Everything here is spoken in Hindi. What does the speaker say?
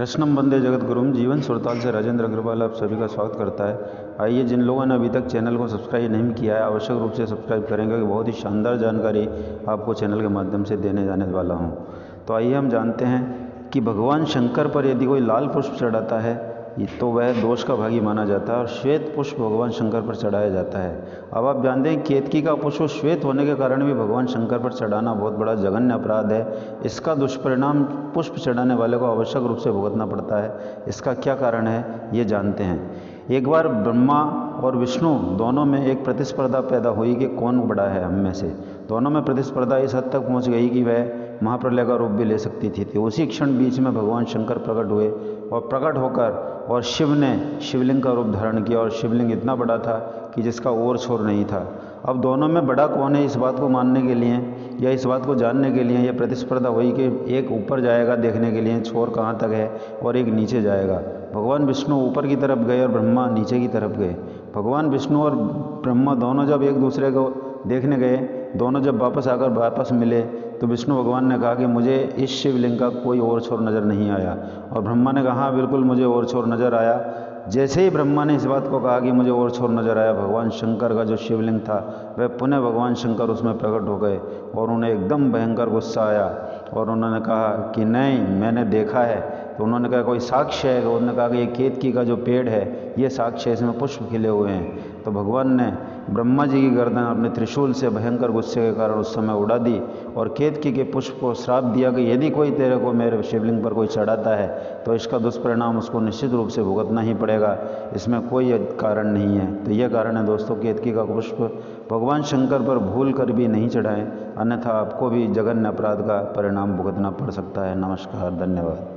कृष्णम वंदे जगत गुरुम। जीवन सुरताल से राजेंद्र अग्रवाल आप सभी का स्वागत करता है। आइए, जिन लोगों ने अभी तक चैनल को सब्सक्राइब नहीं किया है आवश्यक रूप से सब्सक्राइब करेंगे क्योंकि बहुत ही शानदार जानकारी आपको चैनल के माध्यम से देने जाने वाला हूं। तो आइए हम जानते हैं कि भगवान शंकर पर यदि कोई लाल पुष्प चढ़ाता है तो वह दोष का भागी माना जाता है और श्वेत पुष्प भगवान शंकर पर चढ़ाया जाता है। अब आप जानते हैं केतकी का पुष्प श्वेत होने के कारण भी भगवान शंकर पर चढ़ाना बहुत बड़ा जघन्य अपराध है। इसका दुष्परिणाम पुष्प चढ़ाने वाले को आवश्यक रूप से भुगतना पड़ता है। इसका क्या कारण है ये जानते हैं। एक बार ब्रह्मा और विष्णु दोनों में एक प्रतिस्पर्धा पैदा हुई कि कौन बड़ा है हम में से। दोनों में प्रतिस्पर्धा इस हद तक पहुंच गई कि वह महाप्रलय का रूप भी ले सकती थी। तो उसी क्षण बीच में भगवान शंकर प्रकट हुए और प्रकट होकर और शिव ने शिवलिंग का रूप धारण किया और शिवलिंग इतना बड़ा था कि जिसका ओर छोर नहीं था। अब दोनों में बड़ा कौन है इस बात को मानने के लिए या इस बात को जानने के लिए यह प्रतिस्पर्धा हुई कि एक ऊपर जाएगा देखने के लिए छोर कहाँ तक है और एक नीचे जाएगा। भगवान विष्णु ऊपर की तरफ गए और ब्रह्मा नीचे की तरफ गए। भगवान विष्णु और ब्रह्मा दोनों जब एक दूसरे को देखने गए, दोनों जब वापस मिले तो विष्णु भगवान ने कहा कि मुझे इस शिवलिंग का कोई और छोर नज़र नहीं आया। और ब्रह्मा ने कहा हाँ बिल्कुल मुझे और छोर नज़र आया। जैसे ही ब्रह्मा ने इस बात को कहा कि मुझे और छोर नज़र आया, भगवान शंकर का जो शिवलिंग था वह पुनः भगवान शंकर उसमें प्रकट हो गए और उन्हें एकदम भयंकर गुस्सा आया और उन्होंने कहा कि नहीं मैंने देखा है। तो उन्होंने कहा कोई साक्ष्य है? उन्होंने कहा कि ये केतकी का जो पेड़ है ये साक्ष्य है, इसमें पुष्प खिले हुए हैं। तो भगवान ने ब्रह्मा जी की गर्दन अपने त्रिशूल से भयंकर गुस्से के कारण उस समय उड़ा दी और केतकी के पुष्प को श्राप दिया कि यदि कोई तेरे को मेरे शिवलिंग पर कोई चढ़ाता है तो इसका दुष्परिणाम उसको निश्चित रूप से भुगतना ही पड़ेगा, इसमें कोई कारण नहीं है। तो यह कारण है दोस्तों, केतकी का पुष्प भगवान शंकर पर भूल कर भी नहीं चढ़ाएं, अन्यथा आपको भी जघन्य अपराध का परिणाम भुगतना पड़ सकता है। नमस्कार, धन्यवाद।